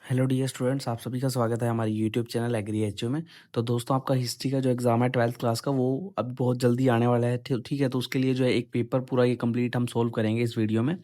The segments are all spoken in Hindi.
हेलो डियर स्टूडेंट्स, आप सभी का स्वागत है हमारे यूट्यूब चैनल एग्री एचओ में। तो दोस्तों, आपका हिस्ट्री का जो एग्ज़ाम है 12th क्लास का, वो अब बहुत जल्दी आने वाला है। ठीक है, तो उसके लिए जो है एक पेपर पूरा ये कंप्लीट हम सोल्व करेंगे इस वीडियो में।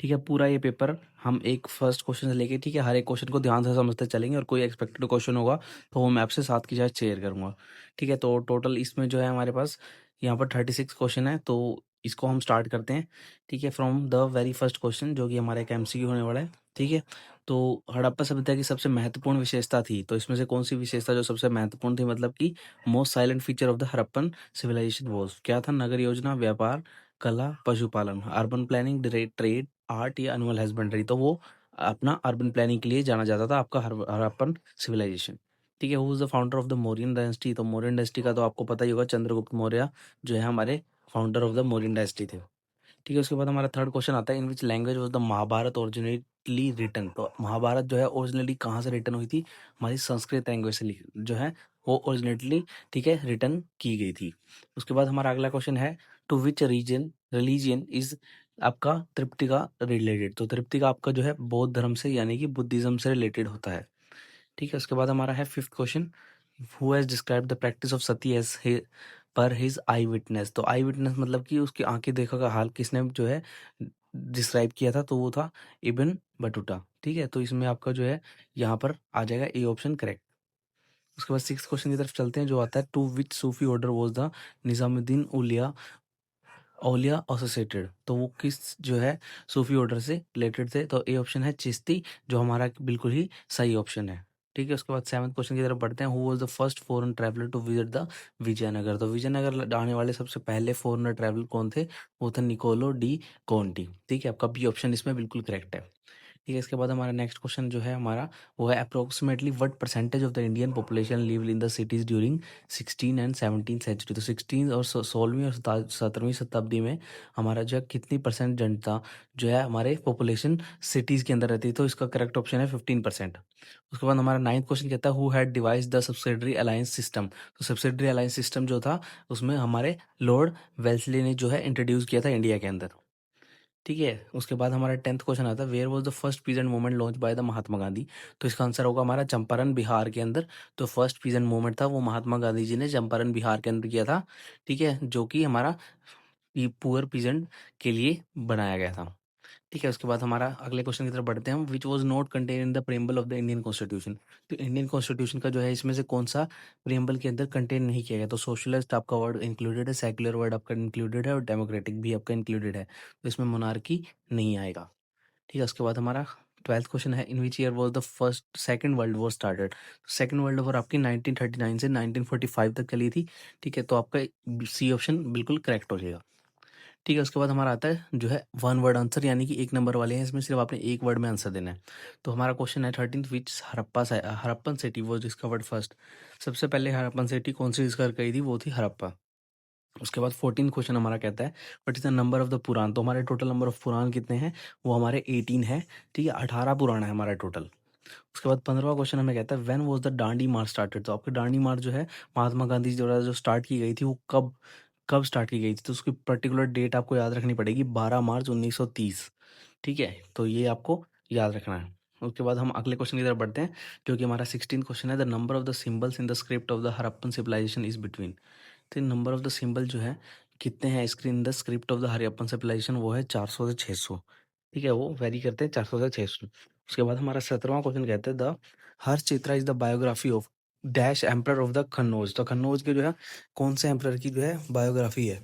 ठीक है, पूरा ये पेपर हम एक फर्स्ट क्वेश्चन से लेके, ठीक है, हर एक क्वेश्चन को ध्यान से समझते चलेंगे और कोई एक्सपेक्टेड क्वेश्चन होगा तो वो मैं आपसे साथ की साथ शेयर करूँगा। ठीक है, तो टोटल इसमें जो है हमारे पास यहाँ पर 36 क्वेश्चन है, तो इसको हम स्टार्ट करते हैं। ठीक है, from the very first question, जो कि हमारा एक एमसीक्यू होने वाला है। ठीक है, तो हड़प्पा सभ्यता की सबसे महत्वपूर्ण विशेषता थी, तो इसमें से कौन-सी विशेषता जो सबसे महत्वपूर्ण थी, मतलब कि most silent feature of the Harappan civilization was क्या था? नगर योजना, व्यापार, कला, पशुपालन, अर्बन प्लानिंग, ट्रेड, आर्ट या एनिमल हस्बेंड्री। तो वो अपना अर्बन प्लानिंग के लिए जाना जाता था, आपका हड़प्पन सिविलाइजेशन। ठीक है, who is the founder of the Mauryan dynasty? तो मौर्यन डायनेस्टी का तो आपको पता ही होगा, चंद्रगुप्त मौर्य जो है हमारे founder of the Mauryan dynasty थे। ठीक है, उसके बाद हमारा थर्ड क्वेश्चन आता है, in which language was the Mahabharata originally written? तो महाभारत जो है ओरिजिनली कहाँ से रिटन हुई थी? हमारी संस्कृत लैंग्वेज से जो है वो ओरिजिनली, ठीक है, रिटन की गई थी। उसके बाद हमारा अगला क्वेश्चन है, to which region religion is आपका त्रिपिटका रिलेटेड? तो त्रिपिटका आपका जो है बौद्ध धर्म से यानी कि बुद्धिज्म से रिलेटेड होता है। ठीक है, उसके बाद हमारा है fifth question, who has describe the practice of sati as per his eye witness? तो आई विटनेस मतलब कि उसकी आंखें देखा का हाल किसने जो है डिस्क्राइब किया था? तो वो था इब्न बटूटा। ठीक है, तो इसमें आपका जो है यहाँ पर आ जाएगा ए ऑप्शन करेक्ट। उसके बाद सिक्स क्वेश्चन की तरफ चलते हैं, जो आता है, to which Sufi order was the Nizamuddin उलिया औलिया एसोसिएटेड? तो वो किस जो है सूफी ऑर्डर से रिलेटेड थे? तो ए ऑप्शन है चिश्ती, जो हमारा बिल्कुल ही सही ऑप्शन है। ठीक है, उसके बाद सेवंथ क्वेश्चन की तरफ बढ़ते हैं, who was the first foreign traveller to visit the Vijayanagar? तो विजयनगर आने वाले सबसे पहले फॉरेनर ट्रैवलर कौन थे? वो थे निकोलो डी कॉन्टी। ठीक है, आपका बी ऑप्शन इसमें बिल्कुल करेक्ट है। ठीक है, इसके बाद हमारा नेक्स्ट क्वेश्चन जो है हमारा, वो है approximately what percentage of the Indian population live in the cities during 16 and 17 century? तो 16 और 16वीं और 17वीं शताब्दी में हमारा जो है कितनी परसेंट जनता जो है हमारे पॉपुलेशन सिटीज के अंदर रहती है? तो इसका करेक्ट ऑप्शन है 15%। उसके बाद हमारा नाइन्थ क्वेश्चन कहता है, who had device the subsidiary alliance system? तो सब्सिडरी अलायंस सिस्टम जो था उसमें हमारे लॉर्ड वेल्सली ने जो है इंट्रोड्यूस किया था इंडिया के अंदर। ठीक है, उसके बाद हमारा 10th क्वेश्चन आता है, where was the first peasant movement launched by the Mahatma Gandhi? तो इसका आंसर होगा हमारा चंपारण, बिहार के अंदर। तो फर्स्ट पीजेंट मूवमेंट था वो महात्मा गांधी जी ने चंपारण, बिहार के अंदर किया था। ठीक है, जो कि हमारा पुअर पीजेंट के लिए बनाया गया था। ठीक है, उसके बाद हमारा अगले क्वेश्चन की तरफ बढ़ते हैं हम, which was not contain in the preamble of the Indian constitution? तो इंडियन कॉन्स्टिट्यूशन का जो है इसमें से कौन सा प्रेम्बल के अंदर कंटेन नहीं किया गया? तो सोशलिस्ट आपका वर्ड इंक्लूडेड है, सेक्युलर वर्ड आपका इंक्लूडेड है और डेमोक्रेटिक भी आपका इंक्लूडेड है। तो इसमें मोनार्की नहीं आएगा। ठीक है, उसके बाद हमारा 12th क्वेश्चन है, in which year was the first second world war started? Second world war आपकी 1939 से 1945 तक चली थी। ठीक है, तो आपका सी ऑप्शन बिल्कुल करेक्ट हो जाएगा। ठीक है, उसके बाद हमारा आता है जो है वन वर्ड आंसर, यानी कि एक नंबर वाले हैं, इसमें सिर्फ आपने एक वर्ड में आंसर देना है। तो हमारा क्वेश्चन है 13th, which Harappan city was discovered first? सबसे पहले हड़प्पन सिटी कौन सी डिस्कवर करी थी? वो थी हड़प्पा। उसके बाद 14th क्वेश्चन हमारा कहता है, what is the number of the Purana? तो हमारे टोटल नंबर ऑफ पुराण कितने हैं? वो हमारे 18 है। ठीक है, 18 पुराण है हमारा टोटल। उसके बाद 15वां क्वेश्चन हमें कहता है, when was the Dandi March started? तो आपकी दांडी मार्च जो है महात्मा गांधी जी द्वारा जो स्टार्ट की गई थी, वो कब कब स्टार्ट की गई थी? तो उसकी पर्टिकुलर डेट आपको याद रखनी पड़ेगी, 12 मार्च 1930। ठीक है, तो ये आपको याद रखना है। उसके बाद हम अगले क्वेश्चन की तरफ बढ़ते हैं, जो कि हमारा 16th क्वेश्चन है, the number of the symbols in the script of the Harappan civilization is between? तो नंबर ऑफ द सिंबल जो है कितने हैं screen the script of the Harappan civilization? वो है 400 से 600। ठीक है, वो वेरी करते हैं 400 से 600। उसके बाद हमारा 17वां क्वेश्चन कहते हैं, the Harsh Chitra is the biography of dash emperor of the Kannauj? तो कन्नौज के जो है कौन से एम्पर की जो है बायोग्राफी है?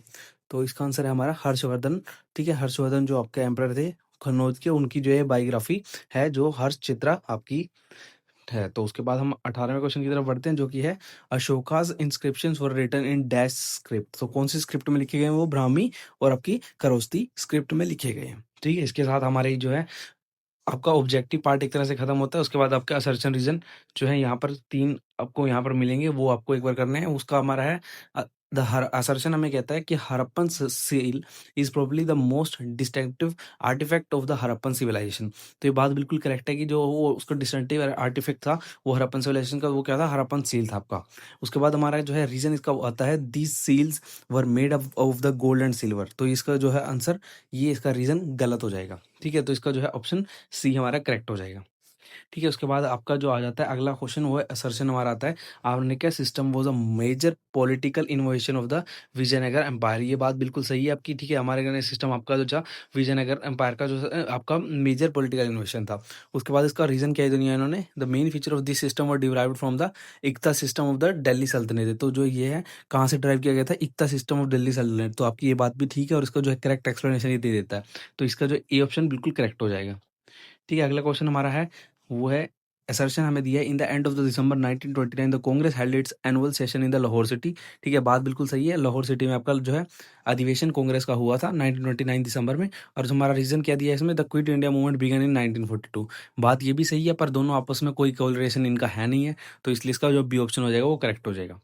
तो इसका आंसर है हमारा हर्षवर्धन। ठीक है, हर्षवर्धन जो आपके एम्पर थे कन्नौज के, उनकी जो है बायोग्राफी है जो हर्ष चित्रा आपकी है। तो उसके बाद हम 18वें क्वेश्चन की तरफ बढ़ते हैं, जो कि है, Ashoka's inscriptions were written in dash script? तो कौन सी स्क्रिप्ट में लिखे गए हैं? वो ब्राह्मी और आपकी खरोस्ती स्क्रिप्ट में लिखे गए हैं। ठीक है, इसके साथ हमारे जो है आपका ऑब्जेक्टिव पार्ट एक तरह से खत्म होता है। उसके बाद आपका असर्शन रीजन जो है यहाँ पर 3 आपको यहाँ पर मिलेंगे, वो आपको एक बार करने हैं। उसका हमारा है द हर असर्शन हमें कहता है कि Harappan seal is probably the most distinctive artifact of the Harappan civilization. तो ये बात बिल्कुल करेक्ट है कि जो वो उसका डिस्टिंक्टिव आर्टिफैक्ट था वो हड़प्पन सिविलाइजेशन का, वो क्या था? हड़प्पन सील था आपका। उसके बाद हमारा जो है रीजन इसका आता है, these seals were made of the gold and silver. तो इसका जो है आंसर, ये इसका रीजन गलत हो जाएगा। ठीक है, तो इसका जो है ऑप्शन सी हमारा करेक्ट हो जाएगा। ठीक है, उसके बाद आपका जो आ जाता है अगला क्वेश्चन, वो है असर्शन हमारा आता है। आपने क्या, system was a major political innovation of the Vijayanagar empire. ये बात बिल्कुल सही है आपकी, ठीक है। हमारे कहने सिस्टम आपका जो था विजयनगर एम्पायर का जो आपका मेजर पॉलिटिकल इनोवेशन था। उसके बाद इसका रीज़न क्या है दुनिया इन्होंने, the main feature of this system were derived from the iqta system of the Delhi sultanate. तो जो ये है कहाँ से ड्राइव किया गया था, इक्ता सिस्टम ऑफ दिल्ली सल्तनत। तो आपकी ये बात भी ठीक है और इसका जो है करेक्ट एक्सप्लेनेशन ये दे देता है। तो इसका जो ए ऑप्शन बिल्कुल करेक्ट हो जाएगा। ठीक है, अगला क्वेश्चन हमारा है, वो है असर्शन हमें दिया है, in the end of the December 1929 the Congress held it's annual session in the Lahore city. ठीक है, बात बिल्कुल सही है, लाहौर सिटी में आपका जो है अधिवेशन कांग्रेस का हुआ था 1929 दिसंबर में। और हमारा रीजन क्या दिया है इसमें, the quit India movement began in 1942। बात ये भी सही है, पर दोनों आपस में कोई कोरिलेशन इनका है नहीं है, तो इसलिए इसका जो बी ऑप्शन हो जाएगा वो करेक्ट हो जाएगा।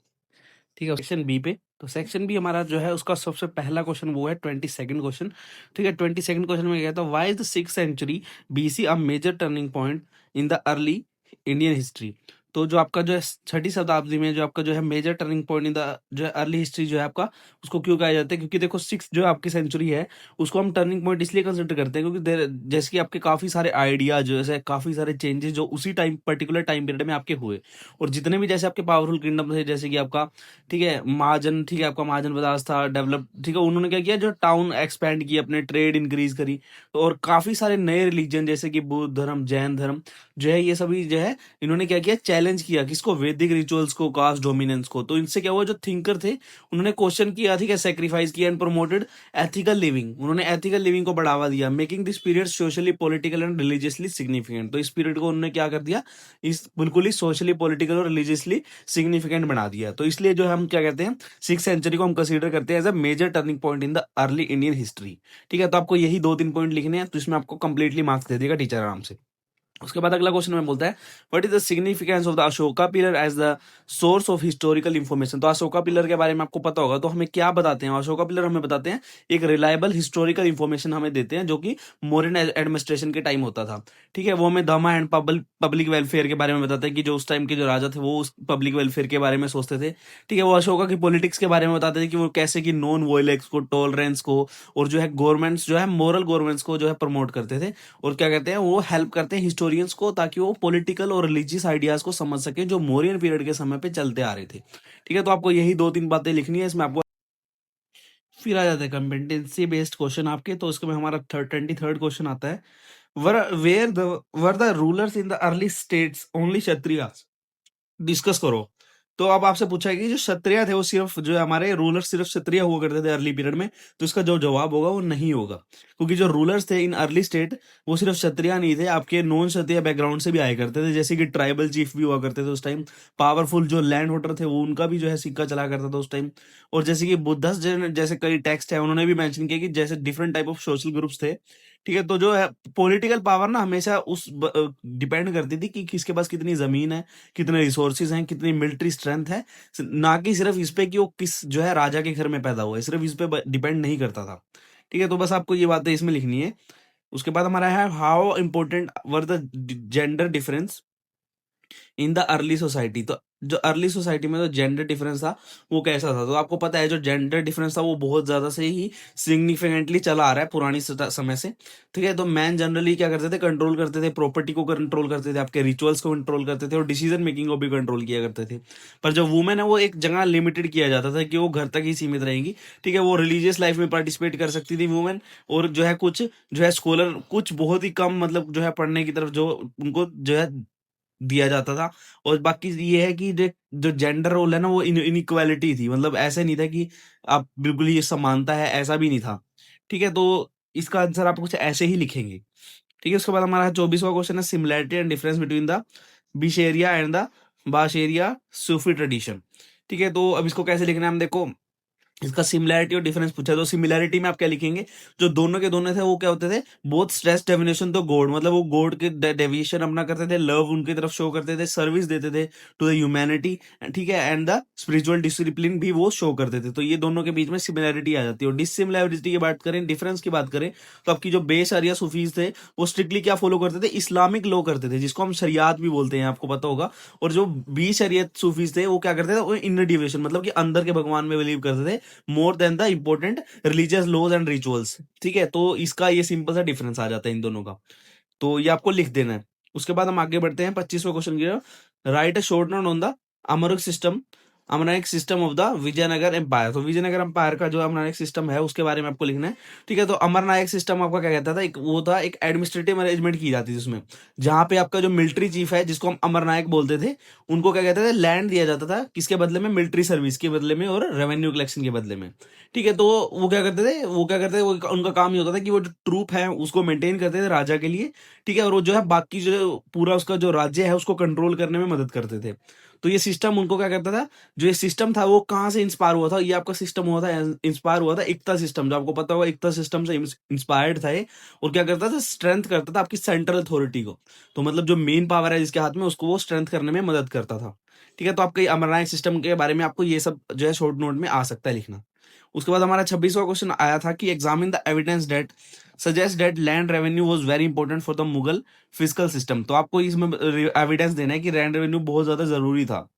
ठीक है, सेक्शन बी पे, तो सेक्शन बी हमारा जो है उसका सबसे पहला क्वेश्चन वो है 22nd क्वेश्चन। ठीक है, 22nd क्वेश्चन में गया था, why is the 6th century BC a major turning point in the early Indian history. तो जो आपका जो है छठी शताब्दी में जो आपका जो है major turning point in the जो है अर्ली हिस्ट्री जो है आपका, उसको क्यों कहा जाता है, क्योंकि देखो 6 जो आपकी सेंचुरी है उसको हम टर्निंग पॉइंट इसलिए कंसिडर करते हैं क्योंकि जैसे कि आपके काफी सारे आइडिया जो है काफी सारे चेंजेस जो उसी टाइम पर्टिकुलर टाइम पीरियड में आपके हुए। और जितने भी जैसे आपके पावरफुल किंगडम थे, जैसे कि आपका, ठीक है, महाजन, ठीक है, आपका महाजन बजाज था डेवलप, ठीक है, उन्होंने क्या किया, जो टाउन एक्सपैंड किया, अपने ट्रेड इंक्रीज करी। तो और काफी सारे नए रिलीजन जैसे कि बुद्ध धर्म, जैन धर्म जो है, ये सभी जो है इन्होंने क्या किया, चैलेंज किया किसको, वैदिक रिचुअल्स को, कास्ट डोमिनेंस को। तो इनसे क्या हुआ, जो थिंकर थे उन्होंने क्वेश्चन किया, ठीक है, सेक्रीफाइस किया एंड प्रमोटेड एथिकल लिविंग। उन्होंने एथिकल लिविंग को बढ़ावा दिया, making this period socially political and religiously significant. तो इस पीरियड को उन्होंने क्या कर दिया, इस बिल्कुल ही सोशली पॉलिटिकल और रिलीजियसली सिग्निफिकेंट बना दिया। तो इसलिए जो है हम क्या कहते हैं, 6th सेंचुरी को हम कंसीडर करते हैं as a major turning point in the early Indian history. ठीक है, तो आपको यही 2-3 पॉइंट लिखने हैं, तो इसमें आपको कंप्लीटली मार्क्स दे देगा टीचर आराम से। उसके बाद अगला क्वेश्चन में बोलता है, what is the significance of the Ashoka pillar as the source of historical information. तो अशोका पिलर के बारे में आपको पता होगा, तो हमें क्या बताते हैं, अशोका पिलर हमें बताते हैं एक रिलायबल हिस्टोरिकल इन्फॉर्मेशन हमें देते हैं, जो कि मौर्यन एडमिनिस्ट्रेशन के टाइम होता था। ठीक है, वो हमें धर्मा एंड पब्लिक वेलफेयर के बारे में बताते हैं कि जो उस टाइम के जो राजा थे वो उस पब्लिक वेलफेयर के बारे में सोचते थे। ठीक है, वो अशोका की पॉलिटिक्स के बारे में बताते थे कि वो कैसे कि नॉन वोयलेंस को, टॉलरेंस को, और जो है गवर्नमेंट्स जो है मोरल गवर्नमेंट्स को जो है प्रमोट करते थे। और क्या कहते हैं, वो हेल्प करते हैं हिस्टोरियंस को, ताकि वो पॉलिटिकल और रिलीजियस आइडियाज को समझ सके जो मौर्यन पीरियड के समय पे चलते आ रहे थे। ठीक है, तो आपको यही 2-3 बातें लिखनी है इसमें आपको। फिर आ जाता है कंपेटेंसी बेस्ड क्वेश्चन आपके, तो उसके में हमारा 23rd क्वेश्चन आता है, were the rulers in the early states only Kshatriya. Discuss करो। तो अब आपसे पूछा है कि जो क्षत्रिय थे वो सिर्फ जो है हमारे रूलर सिर्फ क्षत्रिय हुआ करते थे अर्ली पीरियड में, तो इसका जो जवाब होगा वो नहीं होगा, क्योंकि जो रूलर्स थे इन अर्ली स्टेट वो सिर्फ क्षत्रिय नहीं थे, आपके नॉन क्षत्रिय बैकग्राउंड से भी आया करते थे, जैसे कि ट्राइबल चीफ भी हुआ करते थे उस टाइम, पावरफुल जो लैंड होल्डर थे वो उनका भी जो है सिक्का चला करता था उस टाइम। और जैसे कि बुद्धिस्ट जैसे कई टेक्स्ट है उन्होंने भी मेंशन किया कि जैसे different type of social groups थे। ठीक है, तो जो है पॉलिटिकल पावर ना हमेशा उस डिपेंड करती थी कि किसके पास कितनी जमीन है, कितने रिसोर्सेज हैं, कितनी मिलिट्री स्ट्रेंथ है, ना कि सिर्फ इस पे कि वो किस जो है राजा के घर में पैदा हुआ है, सिर्फ इस पे डिपेंड नहीं करता था। ठीक है, तो बस आपको ये बातें इसमें लिखनी है। उसके बाद हमारा है, how important were the gender difference in the early society. तो जो अर्ली सोसाइटी में जो जेंडर डिफरेंस था वो कैसा था, तो आपको पता है जो जेंडर डिफरेंस था वो बहुत ज्यादा से ही सिग्निफिकेंटली चला आ रहा है पुरानी समय से। ठीक है, तो मैन जनरली क्या करते थे, कंट्रोल करते थे, प्रॉपर्टी को कंट्रोल करते थे, आपके रिचुअल्स को कंट्रोल करते थे, और डिसीजन मेकिंग को भी कंट्रोल किया करते थे। पर जो वुमेन है वो एक जगह लिमिटेड किया जाता था कि वो घर तक ही सीमित रहेंगी। ठीक है, वो रिलीजियस लाइफ में पार्टिसिपेट कर सकती थी वुमेन, और जो है कुछ जो है स्कॉलर कुछ बहुत ही कम, मतलब जो है पढ़ने की तरफ जो उनको जो है दिया जाता था। और बाकी ये है कि जो जेंडर रोल है ना वो इनइक्वालिटी थी, मतलब ऐसा नहीं था कि आप बिल्कुल ही ये समानता है, ऐसा भी नहीं था। ठीक है, तो इसका आंसर आप कुछ ऐसे ही लिखेंगे। ठीक है, उसके बाद हमारा 24वां क्वेश्चन है, similarity and difference between the Beshara and the Bashara Sufi tradition. ठीक है, तो अब इसको कैसे लिखना है हम देखो, इसका सिमिलैरिटी और डिफरेंस पूछा, तो सिमिलैरिटी में आप क्या लिखेंगे, जो दोनों के दोनों थे वो क्या होते थे, बोथ स्ट्रेस डेफिनेशन तो गॉड, मतलब वो गॉड के डेविएशन अपना करते थे, लव उनकी तरफ शो करते थे, सर्विस देते थे टू द ह्यूमैनिटी। ठीक है, एंड द स्पिरिचुअल डिसिप्लिन भी वो शो करते थे। तो ये दोनों के बीच में सिमिलैरिटी आ जाती है। और डिसिमिलैरिटी की बात करें, डिफरेंस की बात करें, तो आपकी जो बेस अरिया सूफीज थे वो स्ट्रिक्टली क्या फॉलो करते थे, इस्लामिक लॉ करते थे, जिसको हम शरियात भी बोलते हैं, आपको पता होगा। और जो बीस शरीयत सूफीज थे वो क्या करते थे, वो इनर डिविएशन, मतलब कि अंदर के भगवान में बिलीव करते थे more than the important religious laws and rituals. ठीक है, तो इसका ये सिंपल सा डिफरेंस आ जाता है इन दोनों का, तो ये आपको लिख देना है। उसके बाद हम आगे बढ़ते हैं 25वें क्वेश्चन की तरफ। Write a short note on the Amara system of the Vijayanagar empire. तो विजयनगर एम्पायर का जो अमरनायक सिस्टम है उसके बारे में आपको लिखना है। ठीक है, तो अमरनायक सिस्टम आपका क्या कहता था, एक वो था, एक एडमिनिस्ट्रेटिव अरेंजमेंट की जाती थी उसमें, जहाँ पे आपका जो मिलिट्री चीफ है जिसको हम अमरनायक बोलते थे, उनको क्या कहते थे, लैंड दिया जाता था, किसके बदले में, मिलिट्री सर्विस के बदले में और रेवेन्यू कलेक्शन के बदले में। ठीक है, तो वो क्या करते थे, उनका काम ये होता था कि वो जो ट्रूप है उसको मेंटेन करते थे राजा के लिए। ठीक है, और वो जो है बाकी जो पूरा उसका जो राज्य है उसको कंट्रोल करने में मदद करते थे। तो ये सिस्टम उनको क्या करता था, जो ये सिस्टम था वो कहाँ से इंस्पायर हुआ था, ये आपका सिस्टम हुआ था, इंस्पायर हुआ था एकता सिस्टम, जो आपको पता होगा एकता सिस्टम से इंस्पायर्ड था ये। और क्या करता था, स्ट्रेंथ करता था आपकी सेंट्रल अथॉरिटी को। तो मतलब जो मेन पावर है जिसके हाथ में, उसको वो स्ट्रेंथ करने में मदद करता था। ठीक है, तो आपके अमरनायक सिस्टम के बारे में आपको ये सब जो है शॉर्ट नोट में आ सकता है लिखना। उसके बाद हमारा 26वां क्वेश्चन आया था कि examine the evidence that suggest that land revenue was very important for the Mughal physical system. तो आपको इसमें एविडेंस देना है कि लैंड रेवेन्यू बहुत ज्यादा जरूरी था।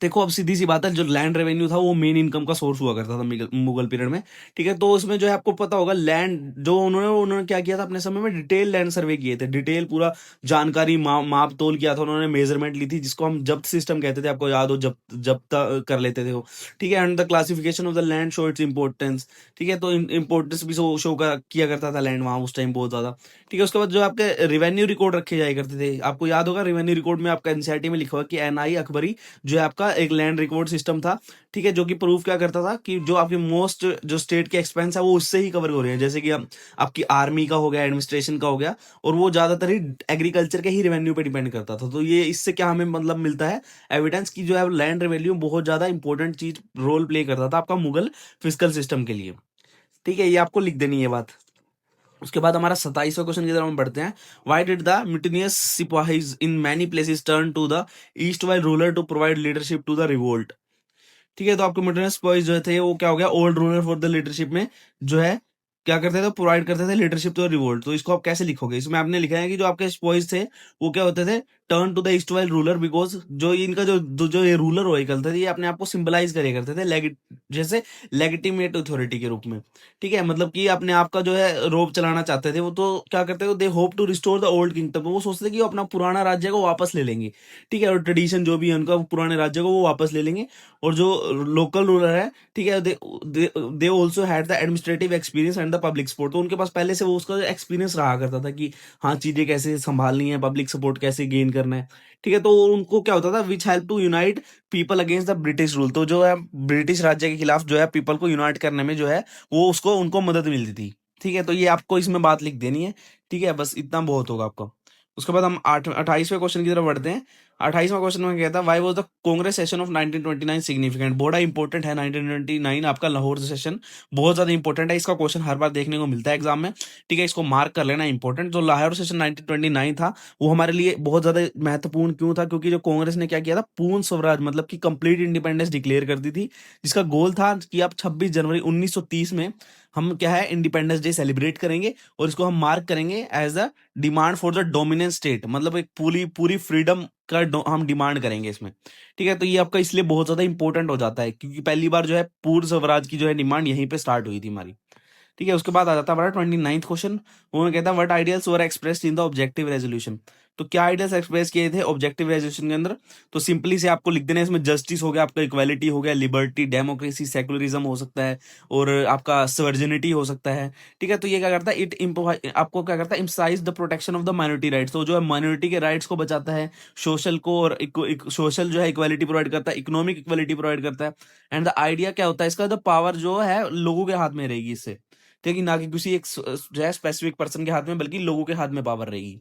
देखो अब सीधी सी बात है, जो लैंड रेवेन्यू था वो मेन इनकम का सोर्स हुआ करता था मुगल पीरियड में। ठीक है, तो उसमें जो है आपको पता होगा, लैंड जो उन्होंने क्या किया था अपने समय में, डिटेल लैंड सर्वे किए थे, डिटेल पूरा जानकारी माप तोल किया था उन्होंने, मेजरमेंट ली थी, जिसको हम जब्त सिस्टम कहते थे, आपको याद हो, जब्त जब्त कर लेते थे वो। ठीक है, and the classification of the land show its importance. ठीक है, तो इंपॉर्टेंस भी शो किया करता था लैंड वहाँ उस टाइम बहुत ज्यादा। ठीक है, उसके बाद जो आपके रिवेन्यू रिकॉर्ड रखे जाया करते थे, आपको याद होगा रिवेन्यू रिकॉर्ड में आपका एनसीईआरटी में लिखा हुआ कि एनआई अकबरी जो है आपका एक लैंड रिकॉर्ड सिस्टम था। ठीक है, जो कि प्रूफ क्या करता था कि जो आपकी मोस्ट जो स्टेट के एक्सपेंस है वो उससे ही कवर हो रहे हैं, जैसे कि आपकी आर्मी का हो गया, एडमिनिस्ट्रेशन का हो गया, और वो ज्यादातर ही एग्रीकल्चर के ही रेवेन्यू पे डिपेंड करता था। तो ये इससे क्या हमें मतलब मिलता है, एविडेंस की जो है लैंड रेवेन्यू बहुत ज्यादा इंपॉर्टेंट चीज रोल प्ले करता था आपका मुगल फिजिकल सिस्टम के लिए। ठीक है, ये आपको लिख देनी है बात। उसके बाद हमारा 27वां क्वेश्चन की तरफ हम बढ़ते हैं। Why did the mutinous sepoys in many places turn to the east while ruler to provide leadership to the revolt. ठीक है, तो आपके म्यूटिनियस सिपाहीज जो थे वो क्या हो गया, old ruler for the leadership में जो है क्या करते थे, प्रोवाइड करते थे लीडरशिप टू द रिवोल्ट। तो इसको आप कैसे लिखोगे, इसमें आपने लिखा है कि जो आपके सिपाहीज थे वो क्या होते थे, turn to the east while ruler, because जो इनका जो ये रूलर हुआ करते थे, ये अपने आप को सिंबलाइज करे करते थे जैसे लेगिटिमेट अथॉरिटी के रूप में। ठीक है, मतलब कि अपने आप का जो है रोब चलाना चाहते थे वो, तो क्या करते थे, they hope to restore the old kingdom. वो सोचते थे कि वो अपना पुराना राज्य को वापस ले लेंगे। ठीक है, और ट्रेडिशन जो भी है उनका, पुराने राज्य को वो वापस ले लेंगे। और जो लोकल रूलर है, ठीक है, they also had the administrative experience and the public support. तो उनके पास पहले से वो उसका एक्सपीरियंस रहा करता था कि हाँ चीजें कैसे संभालनी है, पब्लिक सपोर्ट कैसे गेन करना है। ठीक है, तो उनको क्या होता था, which help to unite people against the British rule. तो जो है ब्रिटिश राज्य के खिलाफ जो है पीपल को यूनाइट करने में जो है वो उसको उनको मदद मिलती थी। ठीक है, तो ये आपको इसमें बात लिख देनी है। ठीक है, बस इतना बहुत होगा आपका। उसके बाद हम 28वें क्वेश्चन की तरफ बढ़ते हैं। 28वां क्वेश्चन में कहता है, why was the Congress session of 1929 significant. बड़ा इंपॉर्टेंट है 1929 आपका लाहौर सेशन, बहुत ज्यादा इंपॉर्टेंट है। इसका क्वेश्चन हर बार देखने को मिलता है एग्जाम में। ठीक है, इसको मार्क कर लेना इंपॉर्टेंट। जो लाहौर सेशन 1929 था वो हमारे लिए बहुत ज्यादा महत्वपूर्ण क्यों था, क्योंकि जो कांग्रेस ने क्या किया था, पूर्ण स्वराज मतलब कि कंप्लीट इंडिपेंडेंस डिक्लेयर कर दी थी, जिसका गोल था कि आप 26 जनवरी 1930 में हम क्या है, इंडिपेंडेंस डे सेलिब्रेट करेंगे, और इसको हम मार्क करेंगे as a demand for the dominant state, मतलब एक पूरी पूरी फ्रीडम का हम डिमांड करेंगे इसमें। ठीक है, तो ये आपका इसलिए बहुत ज्यादा इंपॉर्टेंट हो जाता है, क्योंकि पहली बार जो है पूर्ण स्वराज की जो है डिमांड यहीं पे स्टार्ट हुई थी हमारी। ठीक है, उसके बाद आ जाता है हमारा 29th क्वेश्चन। वो कहता है, what ideals were expressed in the objective resolution. तो क्या आइडियल्स एक्सप्रेस किए थे ऑब्जेक्टिव रेजोल्यूशन के अंदर, तो सिंपली से आपको लिख देना है इसमें, जस्टिस हो गया आपका, इक्वालिटी हो गया, लिबर्टी, डेमोक्रेसी, सेकुलरिज्म हो सकता है, और आपका सर्जिनिटी हो सकता है। ठीक है, तो ये क्या करता है, आपको क्या करता है, emphasise the protection of the minority rights. तो जो है माइनॉरिटी के राइट्स को बचाता है, सोशल को, और सोशल जो है इक्वालिटी प्रोवाइड करता है, इकोनॉमिक इक्वालिटी प्रोवाइड करता है। एंड द आइडिया क्या होता है इसका, द पावर जो है लोगों के हाथ में रहेगी इससे। ठीक है, ना कि किसी एक जो है स्पेसिफिक पर्सन के हाथ में, बल्कि लोगों के हाथ में पावर रहेगी।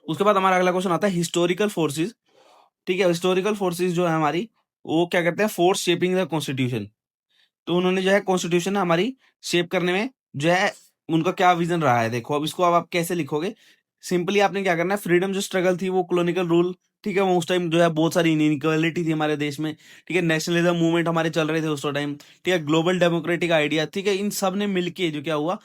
उसके बाद हमारा अगला क्वेश्चन आता है, हिस्टोरिकल फोर्सेस। ठीक है, हिस्टोरिकल फोर्सेस जो है हमारी, वो क्या करते हैं, फोर्स शेपिंग द कॉन्स्टिट्यूशन। तो उन्होंने जो है कॉन्स्टिट्यूशन हमारी शेप करने में जो है उनका क्या विजन रहा है। देखो अब इसको अब आप कैसे लिखोगे, सिंपली आपने क्या करना है, फ्रीडम जो स्ट्रगल थी वो कॉलोनियल रूल, ठीक है, वो उस टाइम जो है बहुत सारी इनइक्वालिटी थी हमारे देश में। ठीक है, नेशनलिज्म मूवमेंट हमारे चल रहे थे उस टाइम। ठीक है, ग्लोबल डेमोक्रेटिक आइडिया, ठीक है, इन सब ने मिलके जो क्या हुआ,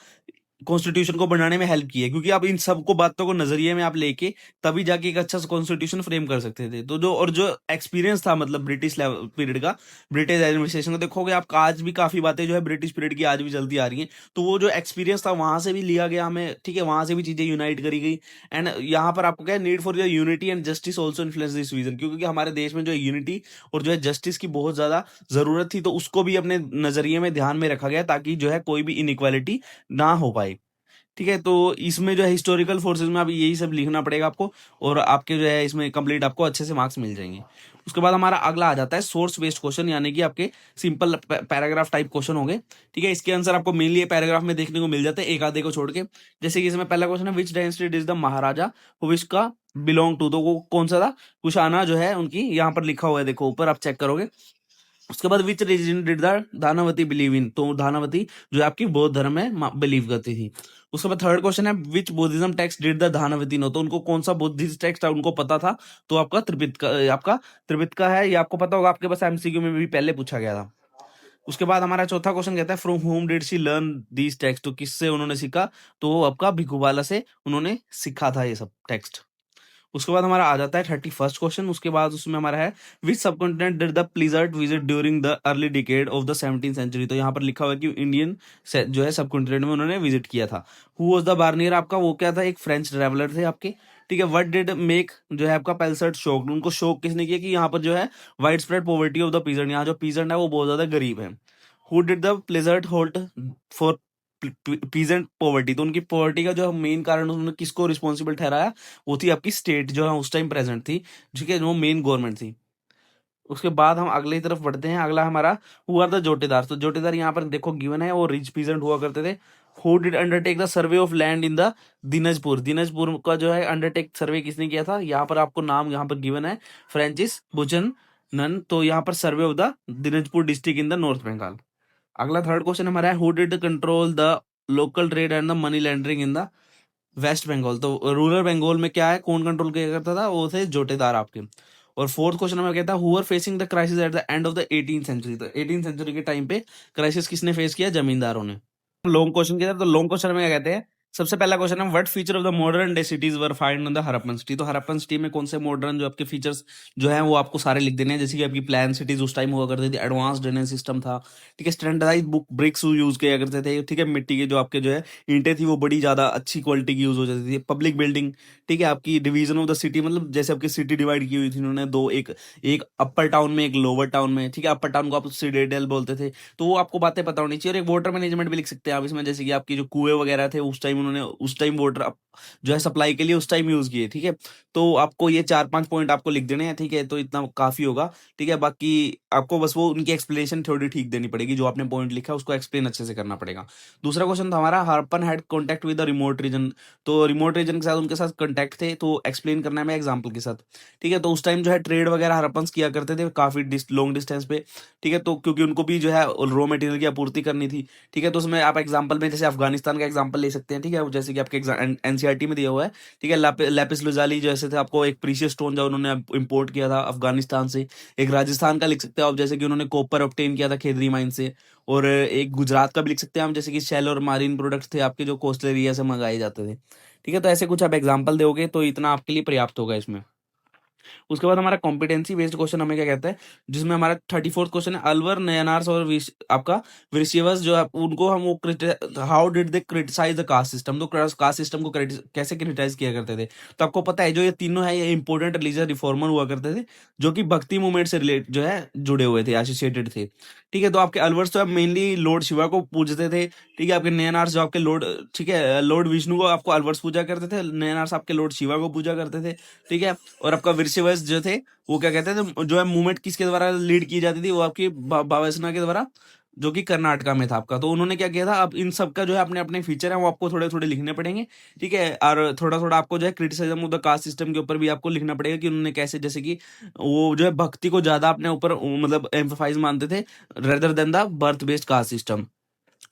कॉन्स्टिट्यूशन को बनाने में हेल्प की है, क्योंकि आप इन सबको बातों को नजरिए में आप लेके तभी जाके एक अच्छा कॉन्स्टिट्यूशन फ्रेम कर सकते थे। तो जो एक्सपीरियंस था मतलब ब्रिटिश पीरियड का, ब्रिटिश एडमिनिस्ट्रेशन का, देखोगे आप आज भी काफी बातें जो है ब्रिटिश पीरियड की आज भी चलती आ रही हैं। तो वो जो एक्सपीरियंस था वहां से भी लिया गया हमें, ठीक है, वहां से भी चीजें यूनाइट करी गई। एंड यहाँ पर आपको क्या है, need for your unity and justice also influence this vision, क्योंकि हमारे देश में जो यूनिटी और जो है जस्टिस की बहुत ज्यादा जरूरत थी, तो उसको भी अपने नजरिए में ध्यान में रखा गया ताकि जो है कोई भी इनइक्वालिटी ना हो पाए। ठीक है, तो इसमें जो है हिस्टोरिकल फोर्सेस में अभी यही सब लिखना पड़ेगा आपको, और आपके जो है इसमें कंप्लीट आपको अच्छे से मार्क्स मिल जाएंगे। उसके बाद हमारा अगला आ जाता है सोर्स बेस्ड क्वेश्चन, यानी कि आपके सिंपल पैराग्राफ टाइप क्वेश्चन होंगे। ठीक है, इसके आंसर आपको मेनली पैराग्राफ में देखने को मिल जाते हैं, एक आधे को छोड़ के। जैसे कि इसमें पहला क्वेश्चन है, विच डायनेस्टी इज द महाराजा विच का बिलोंग टू, तो वो कौन सा था, कुशाना जो है उनकी, यहाँ पर लिखा हुआ है, देखो ऊपर आप चेक करोगे। उसके बाद which religion did the Danavati believe in, तो दानावती जो है आपकी बौद्ध धर्म में बिलीव करती थी। उसके बाद थर्ड क्वेश्चन है, which Buddhism text did the Danavati know, तो उनको कौन सा बुद्धिस्ट टेक्स्ट उनको पता था, तो आपका त्रिपिटका है, ये आपको पता होगा, आपके पास एमसीक्यू में भी पहले पूछा गया था। उसके बाद हमारा चौथा क्वेश्चन कहता है, from home did she learn these text, तो किससे उन्होंने सीखा, तो वो आपका भिखुवाला से उन्होंने सीखा था ये सब टेक्स्ट। उसके बाद हमारा आ जाता है 31st क्वेश्चन, उसके बाद उसमें हमारा है, which subcontinent did the Pelsaert visit during the early decade of the 17th century, तो यहाँ पर लिखा हुआ है कि इंडियन जो है सबकॉन्टिनेंट में उन्होंने विजिट किया था। हु वाज द बार्नियर, आपका वो क्या था, एक फ्रेंच ट्रेवलर थे आपके। ठीक है, व्हाट डिड मेक जो है आपका पेल्सर्ट शोक, उनको शोक किसने किया, कि यहाँ पर जो है widespread poverty of the peasant, यहाँ जो पीजेंट है वो बहुत ज्यादा गरीब है। Who did the Pelsaert hold for peasant poverty, तो उनकी पॉवर्टी का जो मेन कारण उन्होंने किसको रिस्पॉन्सिबल ठहराया, वो थी आपकी स्टेट जो है उस टाइम प्रेजेंट थी, ठीक है, जो मेन गवर्नमेंट थी। उसके बाद हम अगली तरफ बढ़ते हैं, अगला हमारा हु आर द जोटेदार, तो जोटेदार यहाँ पर देखो गिवन है, वो रिच पीजेंट हुआ करते थे। Who did undertake the survey of land in the Dinajpur, Dinajpur का जो है अंडरटेक सर्वे किसने किया था, यहाँ पर आपको नाम यहाँ पर गिवन है, फ्रेंचिस बुचन नन, तो यहाँ पर survey of the Dinajpur district in the north Bengal. अगला थर्ड क्वेश्चन हमारा है, who did control the local trade and the money laundering in the west Bengal, तो रूरल बंगाल में क्या है, कौन कंट्रोल किया करता था, वो थे जोटेदार आपके। और फोर्थ क्वेश्चन हमें कहता है, who are facing the crisis at the end of the 18th century, तो 18th सेंचुरी के टाइम पे क्राइसिस किसने फेस किया, जमींदारों ने। लॉन्ग क्वेश्चन की तरफ, तो लॉन्ग क्वेश्चन में क्या कहते हैं, सबसे पहला क्वेश्चन है, what feature of the modern day cities were find on the Harappan city, तो हड़प्पन सिटी में कौन से मॉडर्न जो आपके फीचर्स जो है वो आपको सारे लिख देने हैं, जैसे कि आपकी प्लान सिटीज उस टाइम हुआ करती थी, एडवांस ड्रेनेज सिस्टम था, ठीक है, स्टैंडर्डाइज बुक ब्रिक्स यूज किया करते थे, ठीक है, मिट्टी के जो आपके जो है ईंटें थी वो बड़ी ज्यादा अच्छी क्वालिटी की यूज हो जाती थी, पब्लिक बिल्डिंग, ठीक है, आपकी डिवीजन ऑफ द सिटी, मतलब जैसे आपकी सिटी डिवाइड की हुई थी उन्होंने दो, एक एक अपर टाउन में, एक लोअर टाउन में, ठीक है, अपर टाउन को आप सिटाडेल बोलते थे, तो वो आपको बातें पता होनी चाहिए। और एक वाटर मैनेजमेंट भी लिख सकते हैं आप इसमें, जैसे कि आपकी जो कुएं वगैरह थे उस टाइम उन्होंने उस टाइम वाटर जो है सप्लाई के लिए उस टाइम यूज किए, ठीक है। तो आपको ये 4-5 पॉइंट आपको लिख देने हैं, ठीक है, तो इतना काफी होगा, ठीक है। बाकी आपको बस वो उनकी एक्सप्लेनेशन थोड़ी ठीक देनी पड़ेगी, जो आपने पॉइंट लिखा है उसको एक्सप्लेन अच्छे से करना पड़ेगा। दूसरा क्वेश्चन था हमारा, Harappan had contact with the remote region, तो रिमोट रीजन के साथ उनके साथ कॉन्टेक्ट थे, तो एक्सप्लेन करना है मैं एग्जाम्पल के साथ, ठीक है। तो उस टाइम जो है ट्रेड वगैरह हरप्पन किया करते थे काफी लॉन्ग डिस्टेंस पे, ठीक है, तो क्योंकि उनको भी जो है रॉ मटेरियल की आपूर्ति करनी थी, ठीक है। तो उसमें आप एग्जांपल में जैसे अफगानिस्तान का एग्जांपल ले सकते हैं, ठीक है, जैसे कि आपके एनसीईआरटी में दिया हुआ है, ठीक है, लैपिस लुजाली जैसे थे, आपको एक प्रीशियस स्टोन जो उन्होंने इंपोर्ट किया था अफगानिस्तान से। एक राजस्थान का लिख सकते हैं आप, जैसे कि उन्होंने कॉपर ऑब्टेन किया था खेदरी माइन से। और एक गुजरात का भी लिख सकते हैं हम, जैसे कि शेल और मारीन प्रोडक्ट थे आपके जो कोस्टल एरिया से मंगाए जाते थे, ठीक है। तो ऐसे कुछ आप एग्जाम्पल दोगे तो इतना आपके लिए पर्याप्त होगा इसमें। उसके बाद हमारा कॉम्पिटेंसी बेस्ड क्वेश्चन हमें क्या कहता है, जिसमें हमारा 34th क्वेश्चन है, अलवर नयनार्स और आपका विरशिवस जो है उनको हम वो how did they criticise the caste system, तो कास्ट सिस्टम को कैसे क्रिटिसाइज किया करते थे। तो आपको पता है जो ये तीनों है ये इंपॉर्टेंट रिलीजियस रिफॉर्मर हुआ करते थे, जो कि भक्ति मूवमेंट से रिलेट जो है जुड़े हुए थे, एसोसिएटेड थे, ठीक है। तो आपके अलवर्स तो मेनली लॉर्ड शिवा को पूजते थे, ठीक है। आपके नयनार्स जो आपके लॉर्ड, ठीक है, लॉर्ड विष्णु को आपको अलवर्स पूजा करते थे, नयनार्स आपके लॉर्ड शिवा को पूजा करते थे, ठीक है। और आपका विरशिवस जो थे वो क्या कहते थे, जो है मूवमेंट किसके द्वारा लीड की जाती थी, वो आपकी भावेसना के द्वारा, जो कि कर्नाटका में था आपका। तो उन्होंने क्या किया था, अब इन सब का जो है अपने अपने फीचर है वो आपको थोड़े थोड़े लिखने पड़ेंगे, ठीक है। और थोड़ा थोड़ा आपको जो है criticism of the caste system के ऊपर भी आपको लिखना पड़ेगा कि उन्होंने कैसे, जैसे कि वो जो है भक्ति को ज्यादा अपने ऊपर मतलब एम्फोसाइज मानते थे rather than the birth based caste system.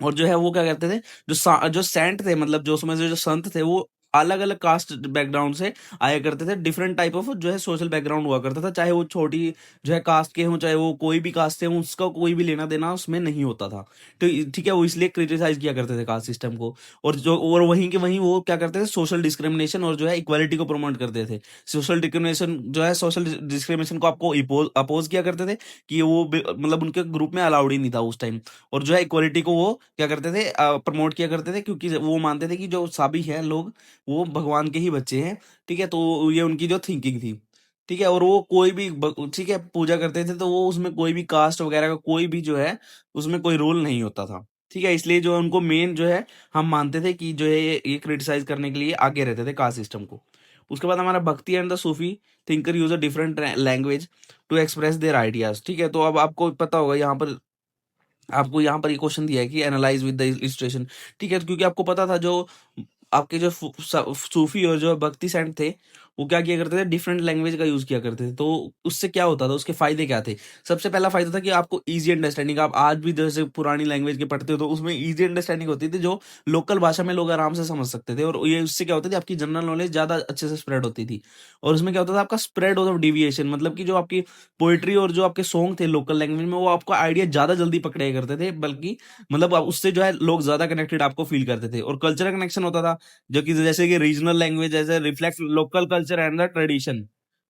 और जो है वो क्या करते थे, जो सेंट थे, मतलब जो समय जो संत थे, वो अलग-अलग कास्ट बैकग्राउंड से आया करते थे, डिफरेंट टाइप ऑफ जो है सोशल बैकग्राउंड हुआ करता था, चाहे वो छोटी जो है कास्ट के हों, चाहे वो कोई भी कास्ट से हों, उसका कोई भी लेना-देना उसमें नहीं होता था। तो ठीक है, वो इसलिए क्रिटिसाइज़ किया करते थे कास्ट सिस्टम को, और वहीं के वहीं वो क्या करते थे, सोशल डिस्क्रिमिनेशन और जो है इक्वालिटी को प्रमोट करते थे। सोशल डिस्क्रिमिनेशन को आपको अपोज़ किया करते थे कि वो मतलब उनके ग्रुप में अलाउड ही नहीं था उस टाइम, और जो है इक्वालिटी को वो क्या करते थे, प्रमोट किया करते थे, क्योंकि वो मानते थे कि जो सभी हैं लोग, वो भगवान के ही बच्चे हैं, ठीक है? तो ये उनकी जो थिंकिंग थी, ठीक है? और वो कोई भी ठीक है, पूजा करते थे, तो वो उसमें कोई भी कास्ट वगैरह का कोई भी जो है, उसमें कोई रोल नहीं होता था, ठीक है? इसलिए जो है उनको मेन जो है, हम मानते थे कि जो है ये क्रिटिसाइज़ करने के लिए आगे रहते थे कास्ट सिस्टम को। उसके बाद हमारा bhakti and the Sufi thinker use a different language to express their ideas, ठीक है? तो अब आपको पता होगा, यहाँ पर ये क्वेश्चन दिया है कि एनालाइज विद द इलस्ट्रेशन, ठीक है? क्योंकि आपको पता था, जो आपके जो सूफी और जो भक्ति सेंट थे, वो क्या किया करते थे, डिफरेंट लैंग्वेज का यूज किया करते थे। तो उससे क्या होता था, उसके फायदे क्या थे? सबसे पहला फायदा था कि आपको इजी अंडरस्टैंडिंग, आप आज भी जैसे पुरानी लैंग्वेज के पढ़ते हो, तो उसमें इजी अंडरस्टैंडिंग होती थी, जो लोकल भाषा में लोग आराम से समझ सकते थे, और ये उससे क्या होता थी, आपकी जनरल नॉलेज ज्यादा अच्छे से स्प्रेड होती थी। और उसमें क्या होता था, आपका स्प्रेड ऑफ डिविएशन, मतलब कि जो आपकी पोइट्री और जो आपके सॉन्ग थे लोकल लैंग्वेज में, वो आपका आइडिया ज्यादा जल्दी पकड़े करते थे, बल्कि मतलब उससे जो है लोग ज्यादा कनेक्टेड आपको फील करते थे, और कल्चरल कनेक्शन होता था, जो कि जैसे कि रीजनल लैंग्वेज जैसे reflect local culture and the tradition,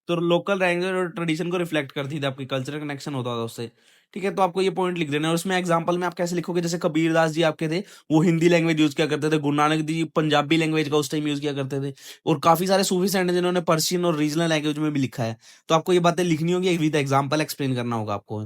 तो लोकल लैंग्वेज और ट्रेडिशन को रिफ्लेक्ट करती थी, आपकी कल्चरल कनेक्शन होता था उससे, ठीक है? तो आपको ये पॉइंट लिख देना है, और उसमें एग्जांपल में आप कैसे लिखोगे, जैसे कबीर दास जी आपके थे, वो हिंदी लैंग्वेज यूज किया करते थे, गुरु नानक जी पंजाबी लैंग्वेज का उस टाइम यूज किया करते थे, और काफी सारे सूफी सेंट हैं जिन्होंने पर्शियन और रीजनल लैंग्वेज में भी लिखा है। तो आपको ये बातें लिखनी होगी, विद एग्जांपल एक्सप्लेन करना होगा आपको।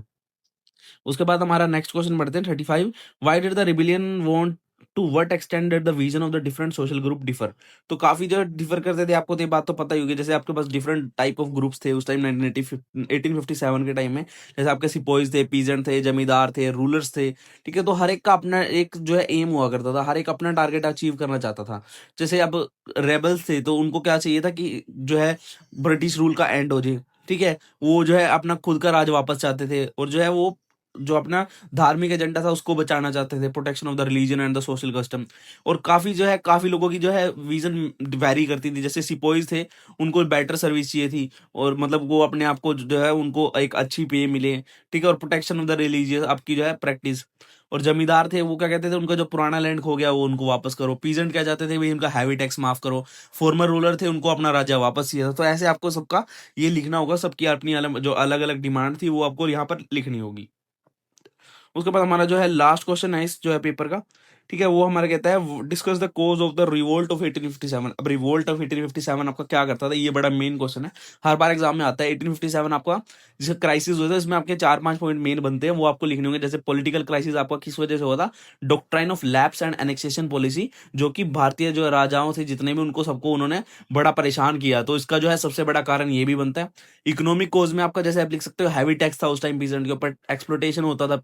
उसके बाद हमारा नेक्स्ट क्वेश्चन बढ़ते हैं 35। Why did the rebellion want to what extent did the vision of the different social group differ? तो काफी जो डिफर करते थे, आपको तो ये बात तो पता ही होगी, जैसे आपके पास डिफरेंट टाइप ऑफ ग्रुप्स थे उस टाइम 1857 के टाइम में, जैसे आपके सिपोइज थे, पीजेंट थे, जमींदार थे, रूलर्स थे, ठीक है? तो हर एक का अपना एक जो है एम हुआ करता था, हर एक अपना टारगेट अचीव करना चाहता था। जैसे अब रेबल्स थे, तो उनको क्या चाहिए था कि जो है ब्रिटिश रूल का एंड हो जाए, ठीक है? वो जो है अपना खुद का राज वापस चाहते थे, और जो है वो जो अपना धार्मिक एजेंडा था उसको बचाना चाहते थे, protection of the religion and the social custom. और काफी जो है, काफी लोगों की जो है विजन वैरी करती थी, जैसे सिपोइज थे, उनको बेटर सर्विस चाहिए थी, और मतलब वो अपने आप को जो है उनको एक अच्छी पे मिले, ठीक है? और प्रोटेक्शन ऑफ द रिलीजियस आपकी जो है प्रैक्टिस। और जमींदार थे, वो क्या कहते थे, उनका जो पुराना लैंड खो गया वो उनको वापस करो। पीजेंट क्या चाहते थे, भाई उनका हैवी टैक्स माफ करो। फॉर्मर रूलर थे, उनको अपना राजा वापस चाहिए था। तो ऐसे आपको सबका ये लिखना होगा, सबकी अपनी जो अलग अलग डिमांड थी, वो आपको यहाँ पर लिखनी होगी। उसके बाद हमारा जो है लास्ट क्वेश्चन है इस जो है पेपर का, ठीक है? वो हमारा कहता है discuss the cause of the revolt of 1857। अब रिवोल्ट ऑफ 1857 आपका क्या करता था, ये बड़ा मेन क्वेश्चन है, हर बार एग्जाम में आता है। 1857 आपका जिसका क्राइसिस हुआ था, इसमें आपके 4-5 पॉइंट मेन बनते हैं, वो आपको लिखने होंगे। जैसे पॉलिटिकल क्राइसिस आपका किस वजह से हुआ था, doctrine of lapse and annexation policy, जो कि भारतीय जो राजाओं थे जितने भी, उनको सबको उन्होंने बड़ा परेशान किया, तो इसका जो है सबसे बड़ा कारण ये भी बनता है। इकोनॉमिक कॉज में आपका जैसे आप लिख सकते हो, हैवी टैक्स था उस टाइम पीजेंट के ऊपर, एक्सप्लोटेशन होता था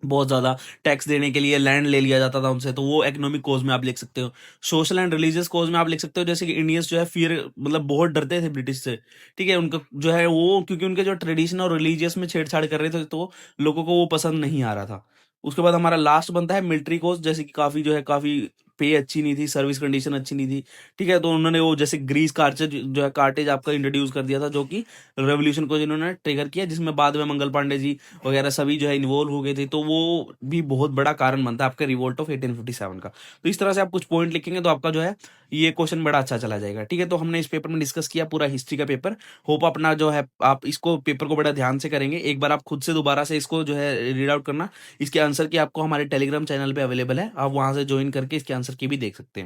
बहुत ज़्यादा, टैक्स देने के लिए लैंड ले लिया जाता था उनसे, तो वो इकोनॉमिक कॉज़ में आप लिख सकते हो। सोशल एंड रिलीजियस कॉज़ में आप लिख सकते हो, जैसे कि इंडियंस जो है फियर मतलब बहुत डरते थे ब्रिटिश से, ठीक है? उनका जो है वो, क्योंकि उनके जो ट्रेडिशन और रिलीजियस में छेड़छाड़ कर रहे थे, तो लोगों को वो पसंद नहीं आ रहा था। उसके बाद हमारा लास्ट बनता है मिलिट्री कॉज़, जैसे कि काफ़ी जो है, काफ़ी पे अच्छी नहीं थी, सर्विस कंडीशन अच्छी नहीं थी, ठीक है? तो उन्होंने वो जैसे ग्रीस कार्चेज जो है, कार्टेज आपका इंट्रोड्यूस कर दिया था, जो कि रेवोल्यूशन को जिन्होंने ट्रिगर किया, जिसमें बाद में मंगल पांडे जी वगैरह सभी जो है इन्वॉल्व हो गए थे, तो वो भी बहुत बड़ा कारण बनता है आपके रिवोल्ट ऑफ 1857 का। तो इस तरह से आप कुछ पॉइंट लिखेंगे, तो आपका जो है ये क्वेश्चन बड़ा अच्छा चला जाएगा, ठीक है? तो हमने इस पेपर में डिस्कस किया पूरा हिस्ट्री का पेपर। होप अपना जो है आप इसको पेपर को बड़ा ध्यान से करेंगे। एक बार आप खुद से दोबारा से इसको जो है रीड आउट करना। इसके आंसर की आपको हमारे टेलीग्राम चैनल पे अवेलेबल है, आप वहां से ज्वाइन करके इसके आंसर की भी देख सकते हैं।